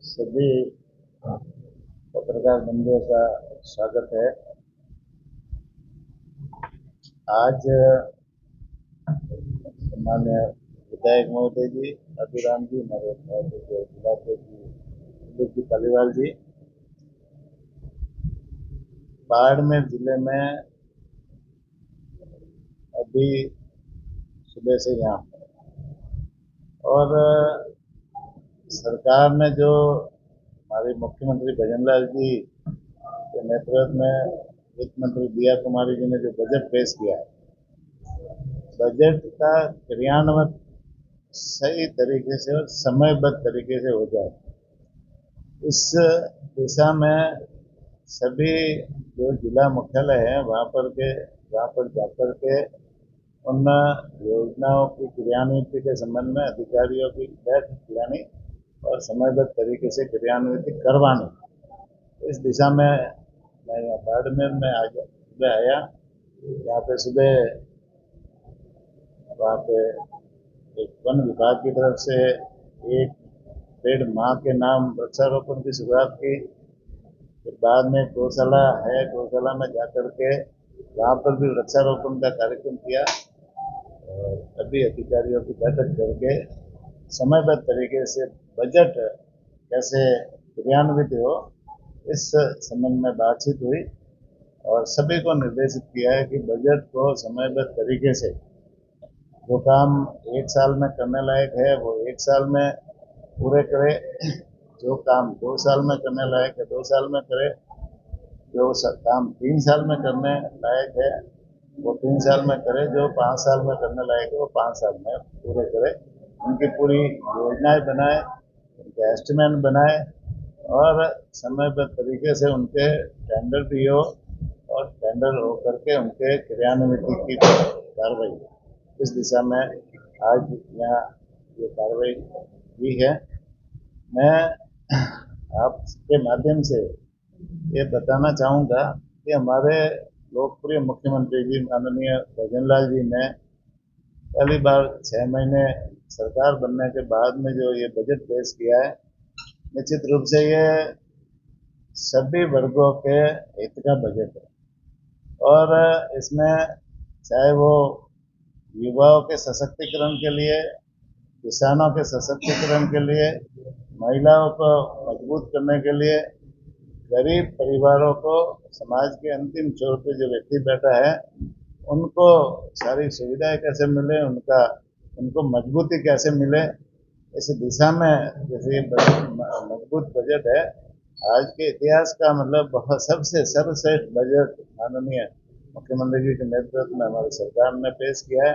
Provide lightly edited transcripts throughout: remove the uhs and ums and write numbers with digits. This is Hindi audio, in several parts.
सभी पत्रकार बंधुओं का स्वागत है। आज माननीय विधायक महोदय जी, अभिराम जी, हमारे जिला के दिलीप जी पालीवाल जी बाड़मेर जिले में अभी सुबह से यहाँ और सरकार ने जो हमारे मुख्यमंत्री भजनलाल जी के नेतृत्व में वित्त मंत्री दिया कुमारी जी ने जो बजट पेश किया है, बजट का क्रियान्वयन सही तरीके से और समयबद्ध तरीके से हो जाए, इस दिशा में सभी जो जिला मुख्यालय हैं वहाँ पर जाकर के उन योजनाओं की क्रियान्वित के संबंध में अधिकारियों की बैठक लेनी और समयबद्ध तरीके से क्रियान्वित करवानी। इस दिशा में मैं यहाँ बाड़मेर में आज सुबह आया। यहाँ पे सुबह वहाँ पे एक वन विभाग की तरफ से एक पेड़ माँ के नाम वृक्षारोपण की शुरुआत की। फिर बाद में गौशाला है, गौशाला में जाकर के वहाँ पर भी वृक्षारोपण का कार्यक्रम किया और सभी अधिकारियों की बैठक करके समयबद्ध तरीके से बजट कैसे क्रियान्वित हो, इस संबंध में बातचीत हुई और सभी को निर्देशित किया है कि बजट को समयबद्ध तरीके से जो काम एक साल में करने लायक है वो एक साल में पूरे करे, जो काम 2 साल में करने लायक है 2 साल में करे, जो काम 3 साल में करने लायक है वो 3 साल में करे, जो 5 साल में करने लायक है वो 5 साल में पूरे करे। उनकी पूरी योजनाएं बनाए, उनके एस्टिमेट बनाए और समयबद्ध तरीके से उनके टेंडर भी हो और टेंडर हो करके उनके क्रियान्वित की कार्रवाई, इस दिशा में आज यहाँ ये कार्रवाई की है। मैं आपके माध्यम से ये बताना चाहूँगा कि हमारे लोकप्रिय मुख्यमंत्री जी माननीय भजनलाल जी ने पहली बार 6 महीने सरकार बनने के बाद में जो ये बजट पेश किया है, निश्चित रूप से ये सभी वर्गों के हित का बजट है और इसमें चाहे वो युवाओं के सशक्तिकरण के लिए, किसानों के सशक्तिकरण के लिए, महिलाओं को मजबूत करने के लिए, गरीब परिवारों को, समाज के अंतिम छोर पे जो व्यक्ति बैठा है उनको सारी सुविधाएं कैसे मिले, उनको मजबूती कैसे मिले, इस दिशा में जैसे ये मजबूत बजट है, आज के इतिहास का मतलब बहुत सबसे सर्वश्रेष्ठ बजट माननीय मुख्यमंत्री जी के नेतृत्व में हमारी सरकार ने पेश किया है।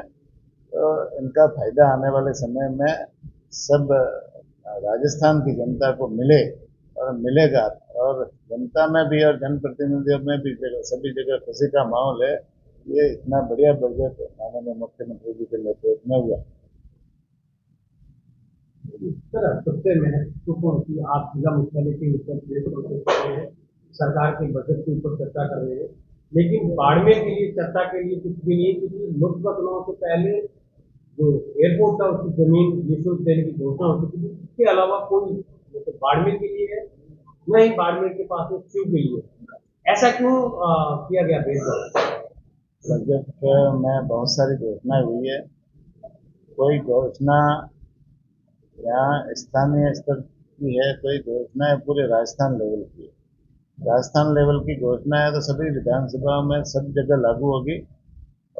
तो इनका फायदा आने वाले समय में सब राजस्थान की जनता को मिले और मिलेगा और जनता में भी और जनप्रतिनिधियों में भी सभी जगह खुशी का माहौल है। ये इतना बढ़िया बजट माननीय मुख्यमंत्री जी के नेतृत्व में हुआ। सर, सबसे महत्वपूर्ण कि आप जिला मुख्यालय के ऊपर प्रेस कॉन्फ्रेंस कर रहे हैं, सरकार के बजट के ऊपर चर्चा कर रहे हैं, लेकिन बाड़मेर के लिए चर्चा के लिए कुछ भी नहीं, क्योंकि लोकसभा चुनाव से पहले जो एयरपोर्ट था उसकी जमीन निःशुल्क देने की घोषणा हो चुकी थी। इसके अलावा कोई मतलब बाड़मेर के लिए है, न ही बाड़मेर के पास में क्यों के लिए, ऐसा क्यों किया गया भेदभाव? बजट में बहुत सारी घोषणाएं हुई है। कोई घोषणा यहाँ स्थानीय स्तर की है, कोई घोषणा है पूरे राजस्थान लेवल की। राजस्थान लेवल की घोषणा है तो सभी विधानसभाओं में सब जगह लागू होगी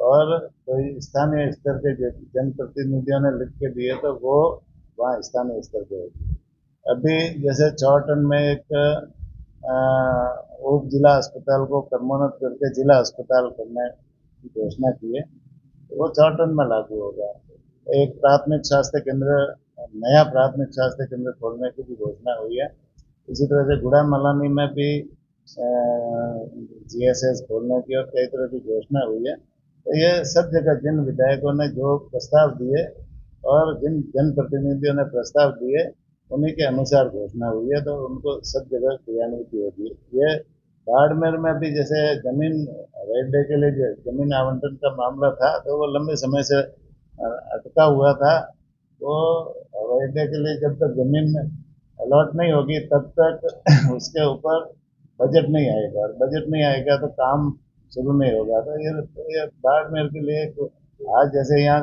और कोई स्थानीय स्तर के जनप्रतिनिधियों ने लिख के दिए तो वो वहाँ स्थानीय स्तर पे होगी। अभी जैसे चौटन में एक उप जिला अस्पताल को क्रमोन्नत करके जिला अस्पताल करने की घोषणा की है, तो वो चौटन में लागू होगा। एक प्राथमिक स्वास्थ्य केंद्र, नया प्राथमिक स्वास्थ्य केंद्र खोलने की भी घोषणा हुई है। इसी तरह से गुड़ा मलानी में भी जीएसएस खोलने की और कई तरह की घोषणा हुई है। तो ये सब जगह जिन विधायकों ने जो प्रस्ताव दिए और जिन जनप्रतिनिधियों ने प्रस्ताव दिए उन्हीं के अनुसार घोषणा हुई है, तो उनको सब जगह क्रियान्वित होगी। ये बाड़मेर में भी जैसे जमीन रेलवे के लिए जमीन आवंटन का मामला था तो वो लंबे समय से अटका हुआ था। वो रेलवे के लिए जब तक जमीन अलॉट नहीं होगी तब तक उसके ऊपर बजट नहीं आएगा, और बजट नहीं आएगा तो काम शुरू नहीं होगा। तो ये बाड़मेर के लिए आज जैसे यहाँ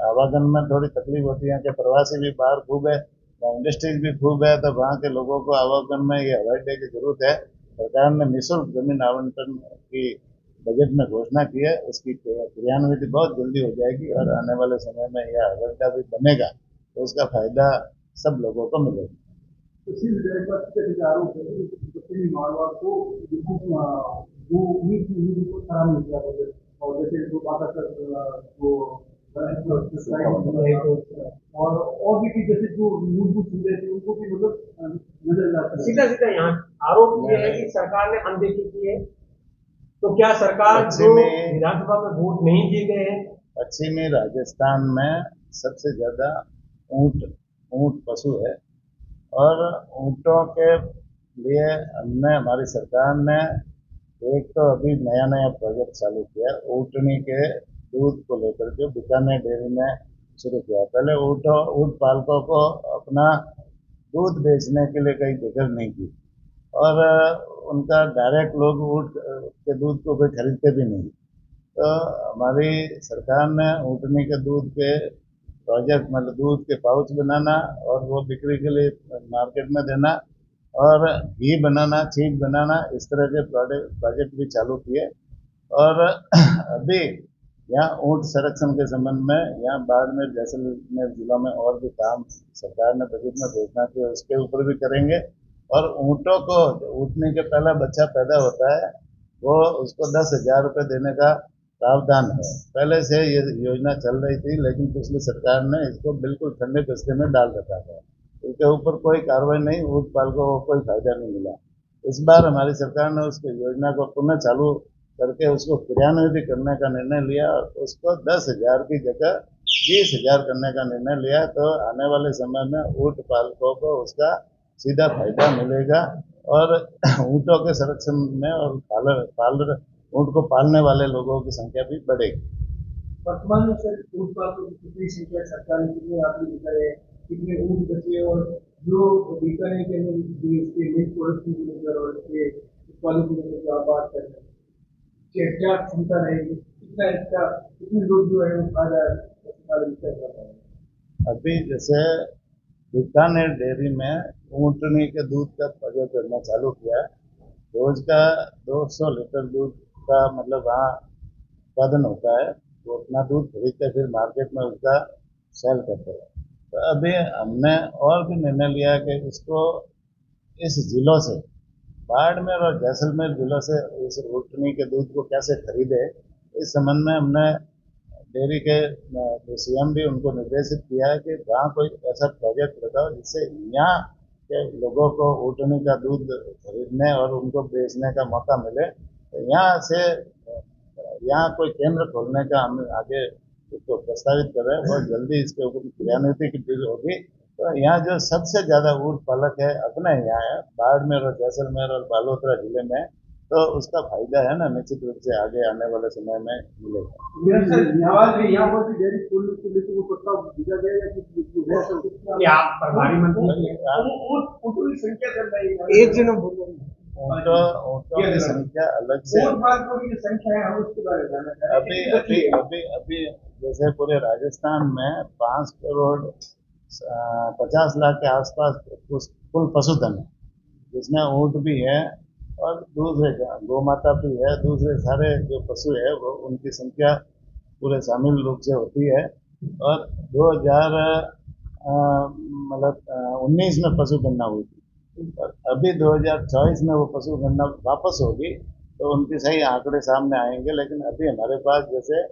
आवागमन में थोड़ी तकलीफ होती है, यहाँ के प्रवासी भी बाहर खूब है, इंडस्ट्रीज भी खूब है, तो वहाँ के लोगों को आवागमन में ये हवाई अड्डे की जरूरत है। सरकार ने निःशुल्क जमीन आवंटन की बजट में घोषणा की है, उसकी क्रियान्वित बहुत जल्दी हो जाएगी और आने वाले समय में यह हवाई अड्डा भी बनेगा तो उसका फायदा सब लोगों को मिलेगा। इसी विधेयक पर के आरोप है कि पश्चिमी मारवाड़ को बिल्कुल वो उम्मीद की उम्मीद को खराब नहीं किया गया। और जैसे जो बात वो और भी चीज जैसे जो मूलभूत सुविधाएं थी उनको भी मतलब नजर लाता है। सीधा सीधा यहाँ आरोप ये है कि सरकार ने अनदेखी की है। तो क्या सरकार जो विधानसभा में वोट नहीं दिए गए हैं? पश्चिमी राजस्थान में सबसे ज्यादा ऊंट ऊंट पशु है, और ऊँटों के लिए हमने, हमारी सरकार ने एक तो अभी नया नया प्रोजेक्ट चालू किया है, ऊँटनी के दूध को लेकर के बीकानेर डेयरी में शुरू किया। पहले ऊँट पालकों को अपना दूध बेचने के लिए कहीं जगह नहीं थी, और उनका डायरेक्ट लोग ऊँट के दूध को कोई खरीदते भी नहीं। तो हमारी सरकार ने ऊँटनी के दूध के प्रोजेक्ट, मतलब दूध के पाउच बनाना और वो बिक्री के लिए मार्केट में देना, और घी बनाना, चीज बनाना, इस तरह के प्रोजेक्ट भी चालू किए। और अभी यहाँ ऊँट संरक्षण के संबंध में यहाँ बाड़मेर जैसलमेर जिलों में और भी काम सरकार ने बजट में घोषणा की है, उसके ऊपर भी करेंगे। और ऊँटों को, ऊँटनी के पहला बच्चा पैदा होता है वो उसको 10,000 रुपये देने का प्रावधान है। पहले से ये योजना चल रही थी, लेकिन पिछली सरकार ने इसको बिल्कुल ठंडे बस्ते में डाल रखा था, इसके ऊपर कोई कार्रवाई नहीं, ऊँट पालकों को कोई फायदा नहीं मिला। इस बार हमारी सरकार ने उस योजना को पुनः चालू करके उसको क्रियान्वित करने का निर्णय लिया, और उसको 10,000 की जगह 20,000 करने का निर्णय लिया। तो आने वाले समय में ऊँट पालकों को उसका सीधा फायदा मिलेगा, और ऊँटों के संरक्षण में और ऊँट को पालने वाले लोगों की संख्या भी बढ़ेगी। वर्तमान में सर ऊँट पालकों की कितनी संख्या सरकार ने कितने आपने बताया, कितने ऊँट बचे, और जो बीकानेर के अंदर इसके मिल्क प्रोडक्शन को लेकर और इसके उत्पादन को लेकर जो आप बात कर रहे हैं, क्या क्षमता रहेगी, कितना इसका, कितने लोग जो है वो फायदा पशुपालन कर रहे हैं? अभी जैसे बीकानेर डेयरी में ऊँटनी के दूध का प्रोजेक्ट करना चालू किया है, रोज का 200 लीटर दूध का मतलब वहाँ उत्पादन होता है, वो अपना दूध खरीद कर फिर मार्केट में उसका सेल करते हैं। तो अभी हमने और भी निर्णय लिया कि इसको इस जिलों से, बाड़मेर और जैसलमेर जिलों से इस ऊँटनी के दूध को कैसे खरीदे, इस संबंध में हमने डेयरी के जो सीएम भी उनको निर्देशित किया है कि वहाँ कोई ऐसा प्रोजेक्ट लगाओ जिससे यहाँ के लोगों को ऊँटनी का दूध खरीदने और उनको बेचने का मौका मिले। तो यहाँ से यहाँ कोई केंद्र खोलने का हम आगे इसको प्रस्तावित कर रहे हैं, बहुत जल्दी इसके ऊपर क्रियान्वित की डील होगी। तो यहाँ जो सबसे ज्यादा ऊँट पालक है अपने यहाँ है, बाड़मेर और जैसलमेर और बालोतरा जिले में, तो उसका फायदा है ना, निश्चित रूप से आगे आने वाले समय में मिलेगा। आवाज भी यहाँ पर भी डेयरी खोलने को लेकर वो प्रस्ताव भेजा गया या कुछ आप प्रभारी मंत्री ऊँटों की संख्या चल रही है, एक जन ऊँटों की संख्या अलग से, की संख्या है, हम उसके बारे में जानना चाहते अभी अभी अभी अभी जैसे पूरे राजस्थान में 5,50,00,000 के आसपास कुल पशुधन है, जिसमें ऊँट भी है और दूसरे गौ माता भी है, दूसरे सारे जो पशु है वो उनकी संख्या पूरे शामिल रूप से होती है। और 2000 मतलब 19 में पशु गणना हुई थी, और अभी 2024 में वो पशु गणना वापस होगी, तो उनके सही आंकड़े सामने आएंगे। लेकिन अभी हमारे पास जैसे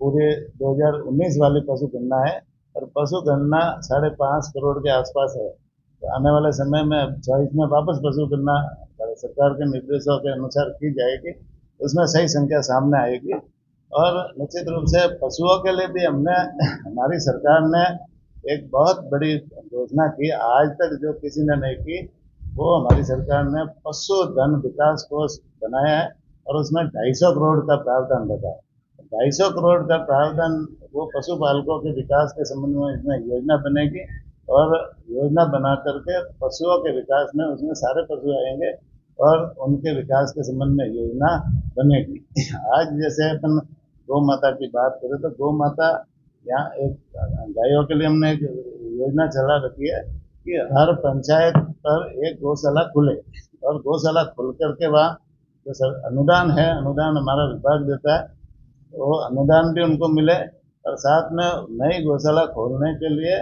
पूरे 2019 वाली पशु गणना है, और पशु गणना 5.5 करोड़ के आसपास है। तो आने वाले समय में 24 में वापस पशु गणना सरकार के निर्देशों के अनुसार की जाएगी, उसमें सही संख्या सामने आएगी। और निश्चित रूप से पशुओं के लिए भी हमने, हमारी सरकार ने एक बहुत बड़ी घोषणा की, आज तक जो किसी ने नहीं की, वो हमारी सरकार ने पशुधन विकास कोष बनाया है, और उसमें 250 करोड़ का प्रावधान रखा है। 250 करोड़ का प्रावधान वो पशुपालकों के विकास के संबंध में इसमें योजना बनेगी, और योजना बना करके पशुओं के विकास में उसमें सारे पशु आएंगे और उनके विकास के संबंध में योजना बनेगी। आज जैसे अपन गौ माता की बात करें तो गौ माता यहाँ एक गायों के लिए हमने एक योजना चला रखी है कि हर पंचायत पर एक गौशाला खुले और गौशाला खुल करके वहाँ जो सर अनुदान है, अनुदान हमारा विभाग देता है, वो अनुदान भी उनको मिले और साथ में नई गौशाला खोलने के लिए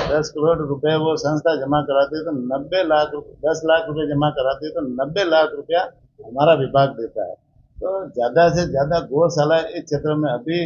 10 करोड़ रुपए वो संस्था जमा कराती है तो 90 लाख, 10 लाख रुपए जमा कराती है तो 90 लाख रुपया हमारा विभाग देता है। तो ज़्यादा से ज़्यादा गौशाला इस क्षेत्र में अभी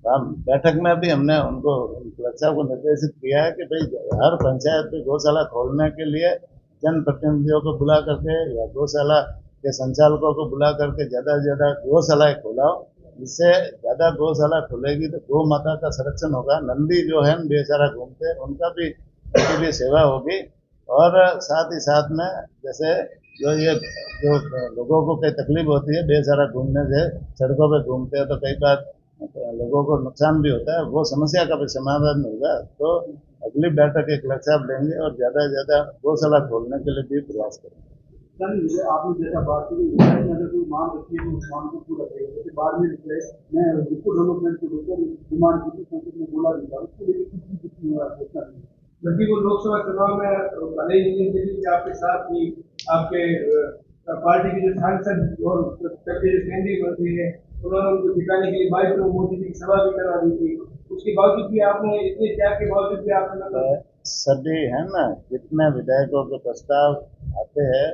हम बैठक में भी हमने उनको कलेक्टर को निर्देशित किया है कि भाई हर पंचायत में गौशाला खोलने के लिए जनप्रतिनिधियों को बुला करके या गौशाला के संचालकों को बुला करके ज़्यादा से ज़्यादा गौशालाएँ खोलाओ। जिससे ज़्यादा गौशाला खुलेगी तो गौ माता का संरक्षण होगा, नंदी जो है बेचारा घूमते हैं उनका भी उनकी भी सेवा होगी और साथ ही साथ में जैसे जो ये जो लोगों को कई तकलीफ होती है बेचारा घूमने से, सड़कों पे घूमते हैं तो कई बार लोगों को नुकसान भी होता है, वो समस्या का भी समाधान होगा। तो अगली बैठक एक लक्ष्य लेंगे और ज़्यादा से ज़्यादा गौशाला खोलने के लिए भी प्रयास करेंगे। सर आपने जैसा बात की विधायक में अगर कोई मांग रखी है तो उस मांग को पूरा करेगा। जैसे बाद में निकले मैं बिल्कुल डेवलपमेंट को लेकर डिमांड की थी, संसद में बोला भी था, उसको लेकर कुछ नहीं हुआ घोषणा नहीं। जबकि वो लोकसभा चुनाव में भले ही दिल्ली आपके साथ ही आपके पार्टी के जो सांसद और सबके जो केंद्रीय मंत्री है उन्होंने उनको जिताने के लिए 22 मोदी जी की सभा भी करवा दी थी। उसके बावजूद भी आपने इतने त्याग के बावजूद भी आपने सभी है ना जितने विधायकों के प्रस्ताव आते हैं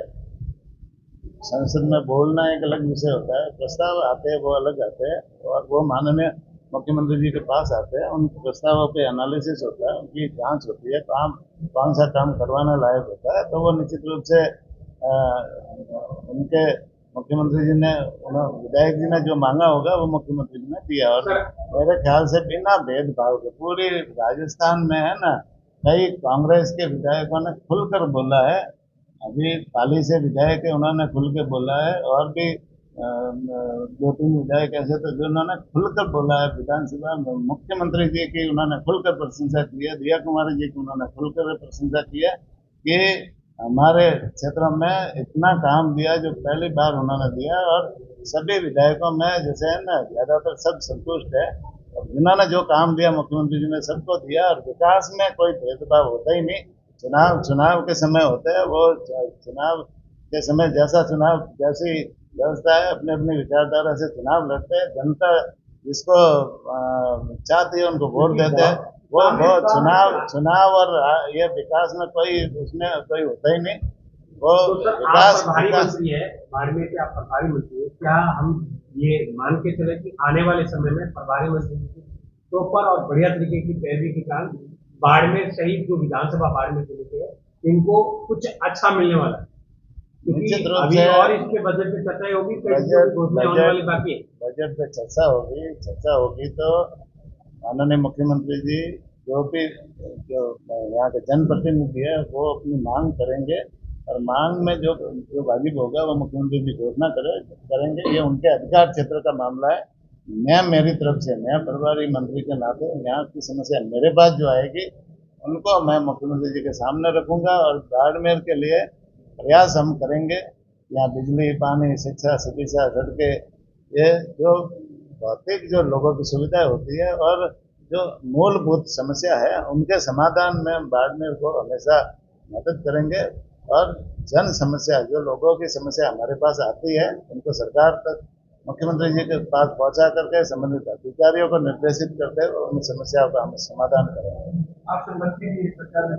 संसद में बोलना एक अलग विषय होता है, प्रस्ताव आते हैं वो अलग आते हैं और वो माननीय मुख्यमंत्री जी के पास आते हैं, उन प्रस्तावों पे एनालिसिस होता है, उनकी जांच होती है, काम कौन सा काम करवाने लायक होता है तो वो निश्चित रूप से उनके मुख्यमंत्री जी ने विधायक जी ने जो मांगा होगा वो मुख्यमंत्री जी ने दिया। और मेरे ख्याल से बिना भेदभाव के पूरी राजस्थान में है ना कई कांग्रेस के विधायकों ने खुलकर बोला है, अभी पाली से विधायक है उन्होंने खुल के बोला है और भी 2-3 विधायक ऐसे तो जिन्होंने खुलकर बोला है विधानसभा में, मुख्यमंत्री जी की उन्होंने खुलकर प्रशंसा की है, दिया कुमारी जी की उन्होंने खुलकर प्रशंसा की है कि हमारे क्षेत्र में इतना काम दिया जो पहली बार उन्होंने दिया और सभी विधायकों में जैसे है ना ज़्यादातर सब संतुष्ट है और जिन्होंने जो काम दिया मुख्यमंत्री जी ने सबको दिया और विकास में कोई भेदभाव होता ही नहीं। चुनाव के समय होते हैं वो चुनाव के समय जैसा चुनाव जैसी व्यवस्था है अपने अपनी विचारधारा से चुनाव लड़ते हैं, जनता जिसको चाहती है उनको वोट देते हैं, वो चुनाव और ये विकास में कोई उसमें कोई होता ही नहीं। वो विकास प्रभारी मंत्री है बाड़मेर के, आप प्रभारी मंत्री है, क्या हम ये मान के चले कि आने वाले समय में प्रभारी मंत्री की प्रॉपर और बढ़िया तरीके की पैरवी के कारण बाड़मेर सहित जो विधानसभा बाड़मेर जिले के है इनको कुछ अच्छा मिलने वाला है? निश्चित रूप अभी से और इसके बजट पे चर्चा होगी, होने वाली बाकी बजट पे चर्चा होगी तो माननीय मुख्यमंत्री जी जो भी जो यहाँ के जनप्रतिनिधि है वो अपनी मांग करेंगे और मांग में जो जो वाजिब होगा वो मुख्यमंत्री जी घोषणा करेंगे, ये उनके अधिकार क्षेत्र का मामला है। मैं मेरी तरफ से मैं प्रभारी मंत्री के नाते यहाँ की समस्या मेरे पास जो आएगी उनको मैं मुख्यमंत्री जी के सामने रखूंगा और बाड़मेर के लिए प्रयास हम करेंगे। यहाँ बिजली, पानी, शिक्षा, चिकित्सा, सड़कें, ये जो भौतिक जो लोगों की सुविधा होती है और जो मूलभूत समस्या है उनके समाधान में बाड़मेर को हमेशा मदद करेंगे और जन समस्या जो लोगों की समस्या हमारे पास आती है उनको सरकार तक मुख्यमंत्री जी के पास पहुंचा करके संबंधित अधिकारियों को निर्देशित करते हैं उन समस्याओं का हम समाधान करेंगे। आप मंत्री भी सरकार में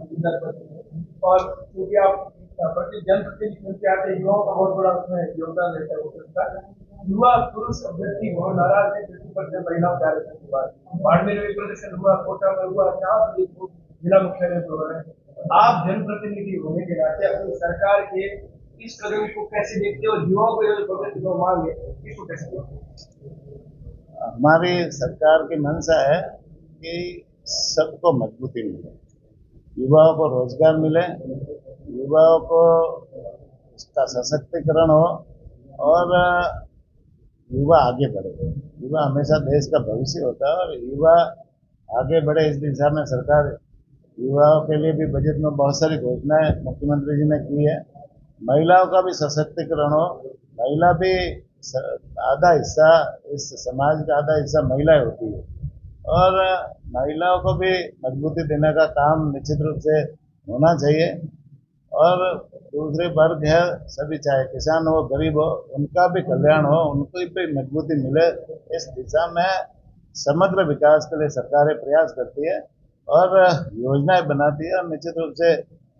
और क्योंकि आप जनप्रतिनिधि आते युवाओं का बहुत बड़ा उसमें योगदान रहता है, युवा पुरुष अभ्यर्थी बहुत नाराज है 50% महिलाओं के आरक्षण के बाद। बाड़मेर में प्रदर्शन हुआ, कोटा में हुआ, जहाँ जिला मुख्यालय हो रहा है। आप जनप्रतिनिधि होने के नाते अपनी सरकार के इस कदम को कैसे देखते हो, युवाओं को जो प्रगति को मांग है इसको कैसे देखते हो? हमारी सरकार की मंशा है कि सबको मजबूती मिले, युवाओं को रोजगार मिले, युवाओं को उसका सशक्तिकरण हो और युवा आगे बढ़े। युवा हमेशा देश का भविष्य होता है और युवा आगे बढ़े इस दिशा में सरकार युवाओं के लिए भी बजट में बहुत सारी घोषणाएं मुख्यमंत्री जी ने की है। महिलाओं का भी सशक्तिकरण हो। महिला भी स- आधा हिस्सा, इस समाज का आधा हिस्सा महिलाएं होती है, और महिलाओं को भी मजबूती देने का काम निश्चित रूप से होना चाहिए। और दूसरे वर्ग है, सभी चाहे किसान हो गरीब हो, उनका भी कल्याण हो, उनको भी मजबूती मिले, इस दिशा में समग्र विकास के लिए सरकारें प्रयास करती है और योजनाएं बनाती है, और निश्चित रूप से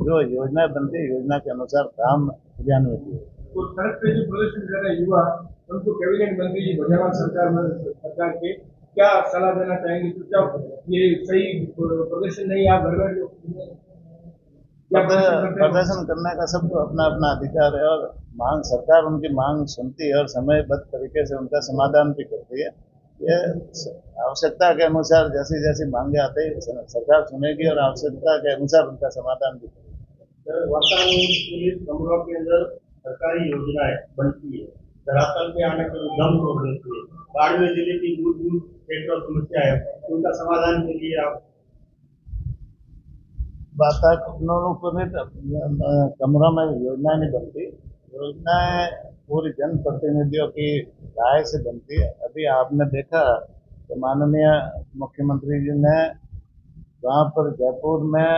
जो योजनाएं बनती है योजना के अनुसार काम क्रियान्वित होती है। तो सड़क पे जो प्रदर्शन कर रहे युवा, उनको कैबिनेट मंत्री जी भजनलाल सरकार के क्या सलाह देना चाहेंगे? चुपचाप ये सही प्रदर्शन नहीं, आप घर बैठ क्या प्रदर्शन करते हैं? प्रदर्शन करने का सबको अपना अपना अधिकार है, और मांग सरकार उनकी मांग सुनती है और समयबद्ध तरीके से उनका समाधान भी करती है। ये आवश्यकता के अनुसार जैसी जैसी मांगे आते हैं सरकार सुनेगी और आवश्यकता के अनुसार उनका समाधान भी करेगी। सर, वर्तमान में पुलिस कमरों के अंदर सरकारी योजनाएं बनती है, धरातल पे आने पर दम तोड़ देती है। बाड़मेर जिले की दूर दूर क्षेत्र और समस्या है, उनका समाधान के लिए आप वातानुकूलित कमरों में योजनाएं नहीं बनती। योजनाएं पूरी जनप्रतिनिधियों की राय से बनती है। अभी आपने देखा कि माननीय मुख्यमंत्री जी ने वहाँ पर जयपुर में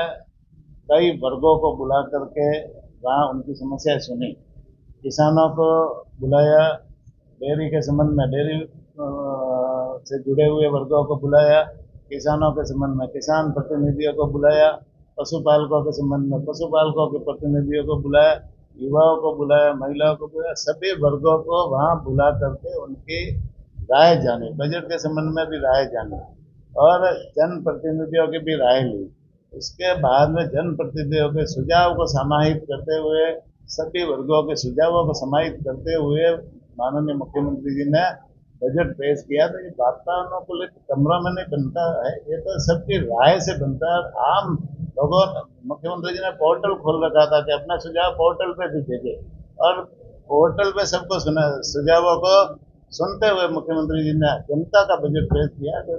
कई वर्गों को बुला करके वहाँ उनकी समस्याएं सुनी। किसानों को बुलाया, डेयरी के संबंध में डेयरी से जुड़े हुए वर्गों को बुलाया, किसानों के संबंध में किसान प्रतिनिधियों को बुलाया, पशुपालकों के संबंध में पशुपालकों के प्रतिनिधियों को बुलाया, युवाओं को बुलाया, महिलाओं को बुलाया, सभी वर्गों को वहाँ बुला करके उनकी राय जानी, बजट के संबंध में भी राय जानी और जनप्रतिनिधियों की भी राय ली। उसके बाद में जनप्रतिनिधियों के सुझाव को समाहित करते हुए, सभी वर्गों के सुझावों को समाहित करते हुए माननीय मुख्यमंत्री जी ने बजट पेश किया। तो ये वातानुकूलित कमरों में नहीं बनता है, ये तो सबकी राय से बनता है। आम लोगों, मुख्यमंत्री जी ने पोर्टल खोल रखा था कि अपना सुझाव पोर्टल पे भी भेजे, और पोर्टल पे सबको सुना, सुझावों को सुनते हुए मुख्यमंत्री जी ने जनता का बजट पेश किया। तो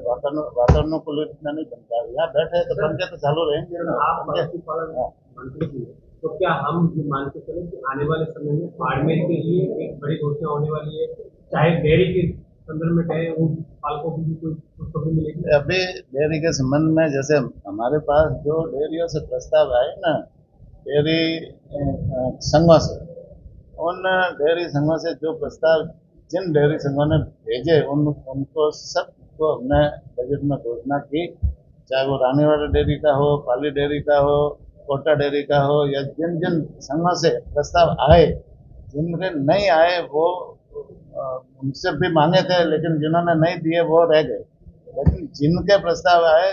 वातानुकूलित में नहीं बनता। यहाँ बैठे तो पंखे तो चालू रहेंगे ना, आप पशुपालन मंत्री जी हैं, तो क्या हम ये मान के चले कि आने वाले समय में बाड़मेर के लिए एक बड़ी घोषणा होने वाली है, चाहे डेयरी के संदर्भ में कहें, उन पालकों की भी कोई खुशखबरी मिलेगी? अभी डेयरी के संबंध में जैसे हमारे पास जो डेयरियों से प्रस्ताव आए ना, डेयरी संघों से, उन डेयरी संघों से जो प्रस्ताव जिन डेयरी संघों ने भेजे उनको सबको हमने बजट में घोषणा की। चाहे वो रानीवाड़ा डेयरी का हो, पाली डेयरी का हो, कोटा डेयरी का हो, या जिन जिन संघों से प्रस्ताव आए, जिनके नहीं आए वो उनसे भी मांगे थे, लेकिन जिन्होंने नहीं दिए वो रह गए। लेकिन जिनके प्रस्ताव आए,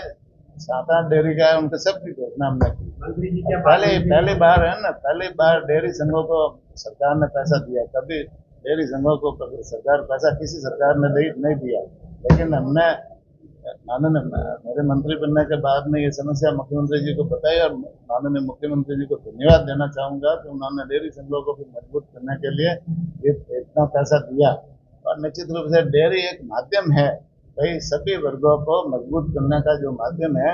7-8 डेयरी का है, उनके सब की घोषणा हमने की। मंत्री जी क्या पहली बार है ना, पहली बार डेयरी संघों को सरकार ने पैसा दिया। कभी डेयरी संघों को सरकार पैसा किसी सरकार ने नहीं दिया। लेकिन हमने माननीय मेरे मंत्री बनने के बाद में ये समस्या मुख्यमंत्री जी को बताई, और माननीय मुख्यमंत्री जी को धन्यवाद देना चाहूंगा कि उन्होंने डेयरी संघों को भी मजबूत करने के लिए ये इतना पैसा दिया। और निश्चित रूप से डेयरी एक माध्यम है, कई सभी वर्गों को मजबूत करने का जो माध्यम है।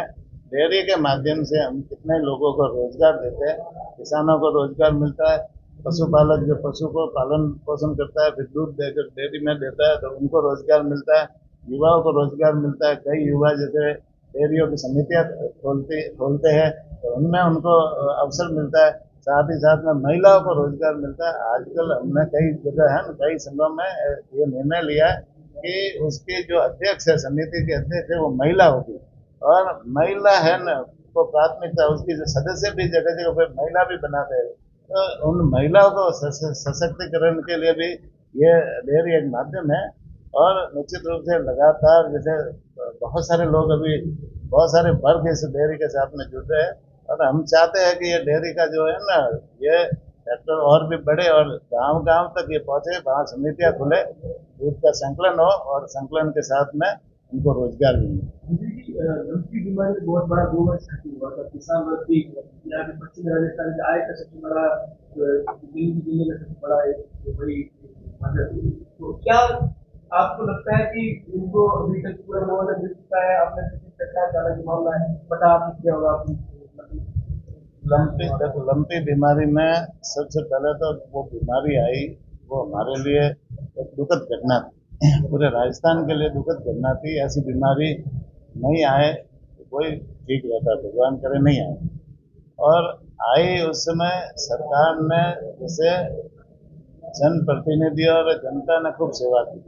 डेयरी के माध्यम से हम कितने लोगों को रोजगार देते हैं, किसानों को रोजगार मिलता है, पशुपालक जो पशु को पालन पोषण करता है फिर दूध देकर डेयरी में देता है तो उनको रोजगार मिलता है, युवाओं को रोजगार मिलता है। कई युवा जैसे डेयरियों की समितियां खोलते हैं तो उनमें उनको अवसर मिलता है। साथ ही साथ में महिलाओं को रोजगार मिलता है। आजकल हमने कई जगह है, कई संघों में ये निर्णय लिया है कि उसकी जो अध्यक्ष है, समिति के अध्यक्ष है, वो महिला होगी, और महिला है न को प्राथमिकता, उसकी जो सदस्य भी जगह जगह पे महिला भी बनाते हैं। तो उन महिलाओं को सशक्तिकरण के लिए भी ये डेयरी एक माध्यम है। और निश्चित रूप से लगातार जैसे बहुत सारे लोग अभी, बहुत सारे वर्ग इस डेयरी के साथ में जुड़ रहे हैं, और हम चाहते हैं कि ये डेयरी का जो है ना, ये सेक्टर और भी बढ़े और गांव गांव तक ये पहुंचे, वहाँ समितियां खुले, दूध का संकलन हो और संकलन के साथ में उनको रोजगार मिले। दूध की बीमारी बहुत बड़ा 2 वर्ष छाती हुआ था, किसान वर्ग की यहाँ के पश्चिम राजस्थान के आय का सबसे बड़ा दिल्ली जिले का सबसे बड़ा एक बड़ी मदद। तो क्या आपको लगता है कि इनको अभी तक पूरा मुआवजा मिल चुका है? आपने सरकार का अलग मामला है, बता आप क्या होगा आपकी? लंपी बीमारी में सबसे पहले तो वो बीमारी आई, वो हमारे लिए एक दुखद घटना थी, पूरे राजस्थान के लिए दुखद घटना थी। ऐसी बीमारी नहीं आए तो कोई ठीक रहता, भगवान करे नहीं आए। और आई उस समय सरकार ने जैसे जनप्रतिनिधि और जनता ने खूब सेवा की।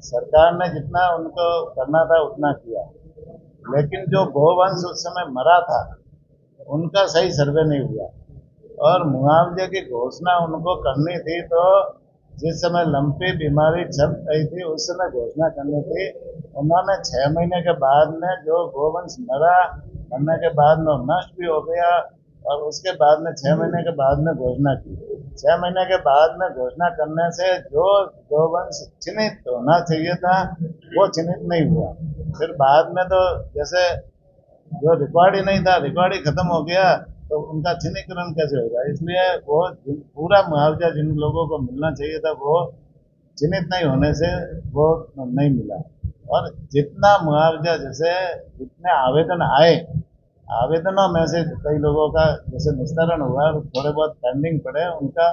सरकार ने जितना उनको करना था उतना किया, लेकिन जो गोवंश उस समय मरा था उनका सही सर्वे नहीं हुआ। और मुआवजे की घोषणा उनको करनी थी तो जिस समय लंपी बीमारी चल रही थी उस समय घोषणा करनी थी। उन्होंने 6 महीने के बाद में जो गोवंश मरा, मरने के बाद में नष्ट भी हो गया, और उसके बाद में 6 महीने के बाद में घोषणा की। 6 महीने के बाद में घोषणा करने से जो गोवंश चिन्हित होना चाहिए था वो चिन्हित नहीं हुआ। फिर बाद में तो जैसे जो रिकॉर्ड ही नहीं था, रिकॉर्ड ही खत्म हो गया, तो उनका चिन्हीकरण कैसे होगा। इसलिए वो पूरा मुआवजा जिन लोगों को मिलना चाहिए था वो चिन्हित नहीं होने से वो नहीं मिला। और जितना मुआवजा जैसे जितने आवेदन आए, आवेदनों में से कई लोगों का जैसे निस्तारण हुआ, थोड़े बहुत पेंडिंग पड़े, उनका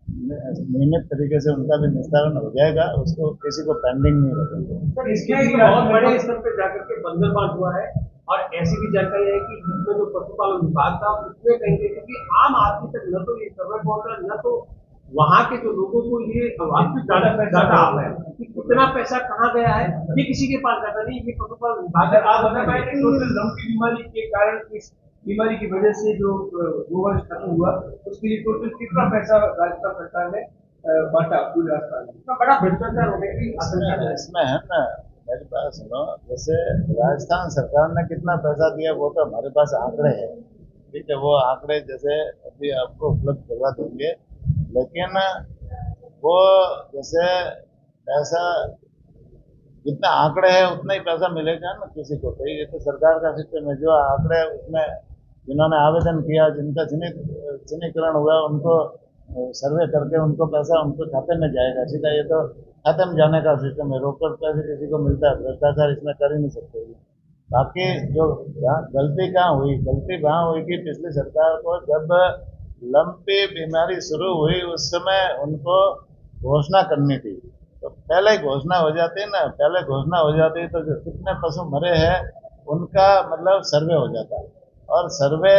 नियमित तरीके से उनका भी निस्तारण हो जाएगा, उसको किसी को पेंडिंग नहीं रखेंगे। सर, इसमें एक बहुत बड़े स्तर पे जाकर के बंदरबांट हुआ है, और ऐसी भी जानकारी है कि जिसमें जो पशुपालन विभाग था उसमें कहीं क्योंकि आम आदमी तक न तो ये सर्वे पहुंचा, न तो वहाँ के जो लोगों को ये वास्तविक डाटा आ रहा है कि कितना पैसा कहाँ गया है, ये किसी के पास डाटा नहीं। ये पशुपालन विभाग है। आप बता पाए कि टोटल लंपी बीमारी के कारण इस बीमारी की वजह से जो गोवंश खत्म हुआ उसके लिए टोटल कितना पैसा राजस्थान सरकार ने बांटा पूरे राजस्थान में? इतना बड़ा भ्रष्टाचार होने की आशंका है। इसमें है ना, मेरी बात सुनो, जैसे राजस्थान सरकार ने कितना पैसा दिया वो तो हमारे पास आंकड़े हैं, ठीक है, वो आंकड़े जैसे अभी आपको उपलब्ध करवा देंगे। लेकिन वो जैसे पैसा जितना आंकड़े है उतना ही पैसा मिलेगा ना किसी को, तो ये तो सरकार का सिस्टम है। जो आंकड़े उसमें जिन्होंने आवेदन किया, जिनका चिन्हीकरण हुआ, उनको सर्वे करके उनको पैसा उनको खाते में जाएगा सीधा। ये तो खाते में जाने का सिस्टम है, रोकड़ पैसे किसी को मिलता है, भ्रष्टाचार इसमें कर ही नहीं सकते। बाकी जो गलती कहाँ हुई, गलती वहाँ हुई कि पिछली सरकार को जब लंपी बीमारी शुरू हुई उस समय उनको घोषणा करनी थी, तो पहले ही घोषणा हो जाती ना, पहले घोषणा हो जाती तो जो कितने पशु मरे हैं उनका मतलब सर्वे हो जाता, और सर्वे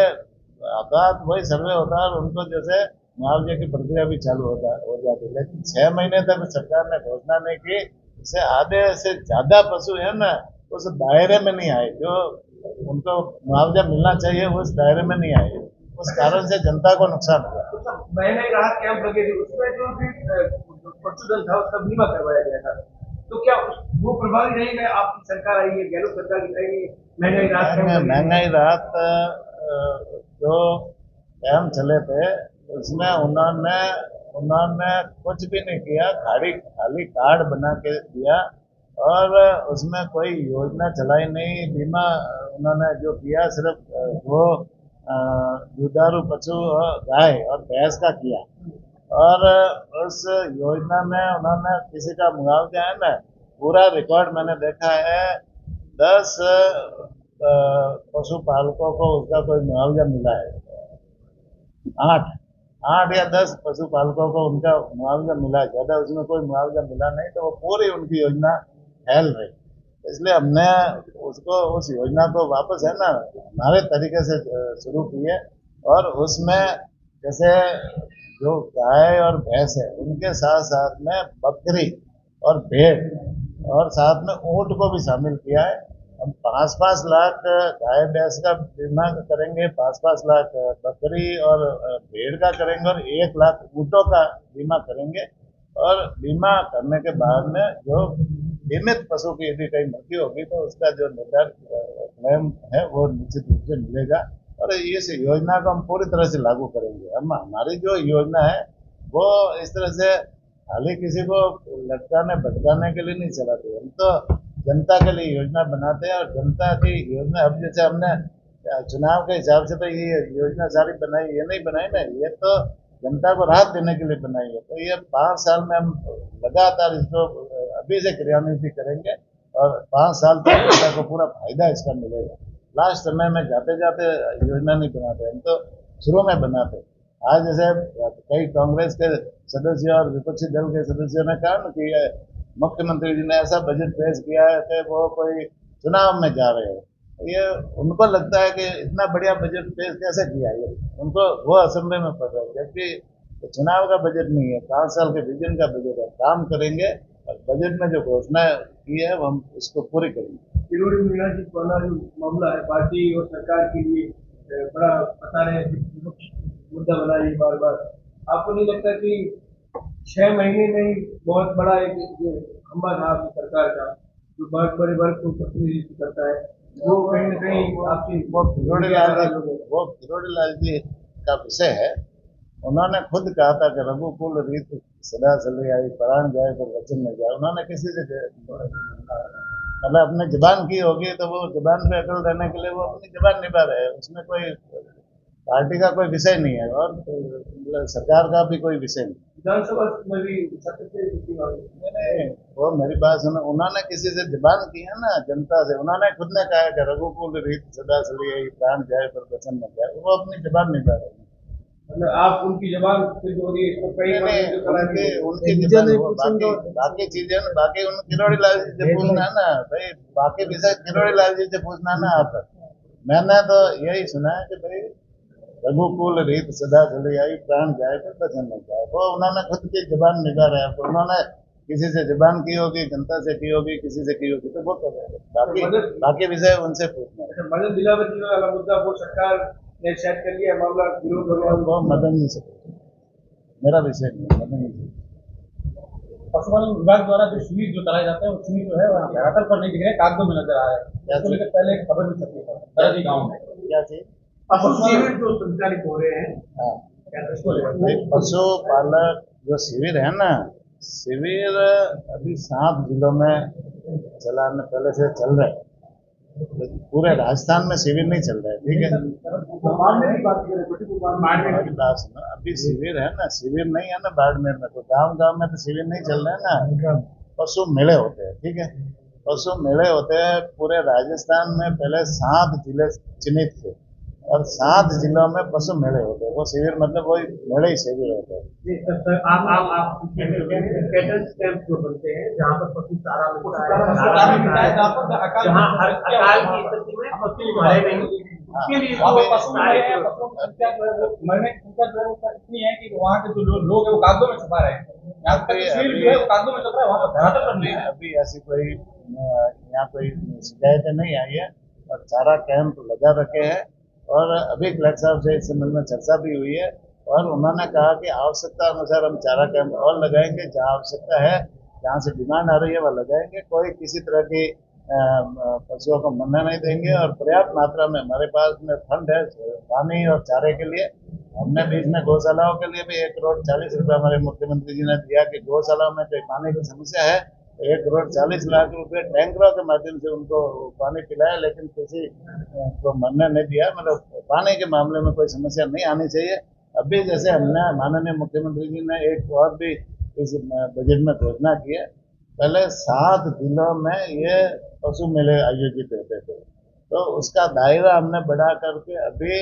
आघात वही सर्वे होता है और उनको जैसे मुआवजे की प्रक्रिया भी चालू हो जाती। लेकिन 6 महीने तक सरकार ने घोषणा नहीं की, इससे आधे से ज्यादा पशु है ना उस दायरे में नहीं आए, जो उनको मुआवजा मिलना चाहिए उस दायरे में नहीं आए, उस कारण से जनता को नुकसान हुआ। महंगाई राहत कैंप लगे थे उसमें जो भी पशुधन था उसका बीमा करवाया गया था, तो क्या वो प्रभावी रहेगा? आपकी सरकार आई है, गहलोत सरकार दिखाएगी महंगाई राहत जो कैंप चले थे उसमें उन्होंने उन्होंने कुछ भी नहीं किया, खाली खाली कार्ड बना के दिया, और उसमें कोई योजना चलाई नहीं। बीमा उन्होंने जो किया सिर्फ वो दुधारू पशु गाय और भैंस का किया, और उस योजना में उन्होंने किसी का मुआवजा है ना, पूरा रिकॉर्ड मैंने देखा है, 10 पशुपालकों को उसका कोई मुआवजा मिला है। 8 8 या 10 पशुपालकों को उनका मुआवजा मिला, ज्यादा उसमें कोई मुआवजा मिला नहीं, तो वो पूरी उनकी योजना फैल रही। इसलिए हमने उसको उस योजना को वापस है ना हमारे तरीके से शुरू की है, और उसमें जैसे जो गाय और भैंस है उनके साथ साथ में बकरी और भेड़ और साथ में ऊंट को भी शामिल किया है। हम 5-5 लाख गाय भैंस का बीमा करेंगे, 5-5 लाख बकरी और भेड़ का करेंगे, और 1 लाख ऊँटों का बीमा करेंगे। और बीमा करने के बाद में जो बीमित पशु की यदि कहीं मृत्यु होगी तो उसका जो निर्धारित क्लेम है वो निश्चित रूप से मिलेगा। और इस योजना को हम पूरी तरह से लागू करेंगे। हम हमारी जो योजना है वो इस तरह से खाली किसी को लटकाने भटकाने के लिए नहीं चलाते, हम तो जनता के लिए योजना बनाते हैं। और जनता की योजना अब जैसे हमने चुनाव के हिसाब से तो ये योजना सारी बनाई, ये नहीं बनाई ना, ये तो जनता को राहत देने के लिए बनाई है। तो ये 5 साल में हम लगातार इसको अभी से क्रियान्वित करेंगे और 5 साल तक जनता को पूरा फायदा इसका मिलेगा। लास्ट समय में जाते जाते योजना नहीं बनाते, हम तो शुरू में बनाते। आज जैसे कई कांग्रेस के सदस्य और विपक्षी दल के सदस्यों ने कहा ना कि मुख्यमंत्री जी ने ऐसा बजट पेश किया है कि वो कोई चुनाव में जा रहे हैं। ये उनको लगता है कि इतना बढ़िया बजट पेश कैसे किया ये, उनको वो असम्भव में पड़ रहा है, जबकि तो चुनाव का बजट नहीं है, 5 साल के विजन का बजट है। काम करेंगे और बजट में जो घोषणा की है वो हम उसको पूरी करेंगे। किरोड़ी मीणा जी वाला जो मामला है पार्टी और सरकार के लिए बड़ा बता रहे हैं, मुद्दा बना है बार बार। आपको नहीं लगता कि 6 महीने में ही बहुत बड़ा एक जो खंभा था आपकी सरकार का, जो बहुत बड़े वर्ग को प्रतिनिधित्व करता है, वो कहीं ना कहीं आपकी वो किरोड़ी लाल जी का विषय है। उन्होंने खुद कहा था कि रघुकुल रीत सदा चली आई, प्राण जाए पर वचन न जाए। उन्होंने किसी से मतलब अपने जबान की होगी तो वो जबान पे अकल रहने के लिए वो अपनी जबान निभा रहे हैं, उसमें कोई पार्टी का कोई विषय नहीं है और मतलब सरकार का भी कोई विषय नहीं। विधानसभा में भी सत्र से नहीं, वो मेरी बात सुनो, उन्होंने किसी से जबान की है ना जनता से, उन्होंने खुद ने कहा कि रघुकुल रीत सदा चली आई, प्राण जाए पर वचन न जाए। वो अपनी जबान निभा रहे हैं। मतलब आप उनकी जबान सिद्ध हो रही है, इसको कई बार नहीं, जो करा उनकी है। उनकी जबान वो बाकी चीजें ना, बाकी उन किरोड़ी लाल जी से पूछना है ना भाई, बाकी विषय किरोड़ी लाल जी से पूछना है ना आप। मैंने तो यही सुना है कि भाई रघुकुल रीत सदा चली आई, प्राण जाए पर वचन न जाए। वो उन्होंने खुद की जबान निभा रहे हैं, तो उन्होंने किसी से जबान की होगी, जनता से की होगी, किसी से की होगी तो वो कर रहे हैं। बाकी विषय उनसे पूछना है। मदन दिलावर जी वाला मुद्दा वो सरकार ने सेट कर लिया मामला, विरोध वगैरह। वो मदन नहीं सकते, मेरा विषय नहीं है, मदन नहीं। पशुपालन विभाग द्वारा जो शिविर जो चलाए जाते हैं, वो शिविर जो है वहाँ धरातल पर नहीं दिख रहे, कागजों में नजर आ रहा है। इसको लेकर पहले एक खबर भी छपी है दराजी गाँव में। क्या चीज? पशु शिविर जो संचालित हो रहे हैं, हाँ, इसको लेकर पशुपालक जो शिविर है ना, शिविर अभी 7 जिलों में चलाने पहले से चल रहे हैं, लेकिन पूरे राजस्थान में शिविर नहीं चल रहा है। ठीक है, हमारी बात सुनो, अभी शिविर है ना, शिविर नहीं है ना बाड़मेर में, तो गांव गांव में तो शिविर नहीं चल रहे हैं ना, पशु मेले होते हैं। ठीक है, पशु मेले होते हैं पूरे राजस्थान में। पहले 7 जिले चिन्हित थे और 7 जिलों में पशु मेले होते हैं। वो शिविर मतलब वही मेले ही शिविर होते हैं। आप कैटल कैंप जो बनते हैं जहाँ पर पशु चारा मिलता है, जहाँ हर अकाल की स्थिति में पशु मरे नहीं, उसके लिए जो पशु मरे हैं, पशुओं की संख्या जो है वो मरने की संख्या जो है वो इतनी है कि वहाँ के जो लोग हैं वो कागजों में छुपा रहे हैं। यहाँ तक तस्वीर जो है वो कागजों में छुप रहा है, वहाँ पर धरातल पर नहीं है। अभी ऐसी कोई यहाँ कोई शिकायतें नहीं आई है और चारा कैंप लगा रखे हैं। और अभी कलेक्टर साहब से इस संबंध में चर्चा भी हुई है और उन्होंने कहा कि आवश्यकता अनुसार हम चारा कैंप और लगाएंगे, जहाँ आवश्यकता है, जहाँ से डिमांड आ रही है वह लगाएंगे। कोई किसी तरह की पशुओं को मरने नहीं देंगे और पर्याप्त मात्रा में हमारे पास में फंड है पानी और चारे के लिए। हमने बीच में गौशालाओं के लिए भी 1,40,00,000 हमारे मुख्यमंत्री जी ने दिया कि गौशालाओं में कोई पानी की समस्या है, 1,40,00,000 रुपए टैंकरों के माध्यम से उनको पानी पिलाया, लेकिन किसी को मरने नहीं दिया। मतलब पानी के मामले में कोई समस्या नहीं आनी चाहिए। अभी जैसे हमने माननीय मुख्यमंत्री जी ने एक और भी इस बजट में घोषणा की है, पहले 7 जिलों में ये पशु मेले आयोजित होते थे, तो उसका दायरा हमने बढ़ा करके अभी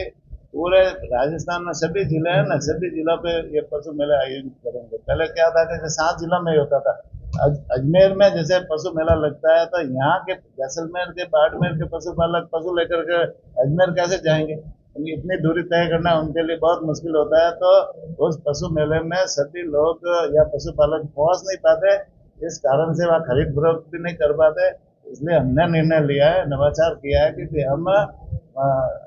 पूरे राजस्थान में सभी जिले हैं ना, सभी जिलों पे ये पशु मेला आयोजित करेंगे। पहले क्या था कि 7 जिलों में ही होता था। अजमेर में जैसे पशु मेला लगता है तो यहाँ के जैसलमेर के बाड़मेर के पशुपालक पशु लेकर के अजमेर कैसे जाएंगे? इतनी दूरी तय करना उनके लिए बहुत मुश्किल होता है। तो उस पशु मेले में सभी लोग या पशुपालक पहुंच नहीं पाते, इस कारण से वह खरीद फरोख्त भी नहीं कर पाते। इसलिए हमने निर्णय लिया है, नवाचार किया है कि हम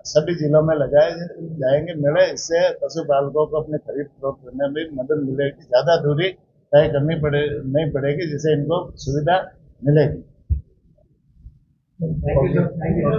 सभी जिलों में लगाए जाएंगे मेले। इससे पशुपालकों को अपने खरीद फरोख्त करने में मदद मिलेगी, ज्यादा दूरी तय करनी नहीं पड़ेगी, जिससे इनको सुविधा मिलेगी। Thank you sir, thank you.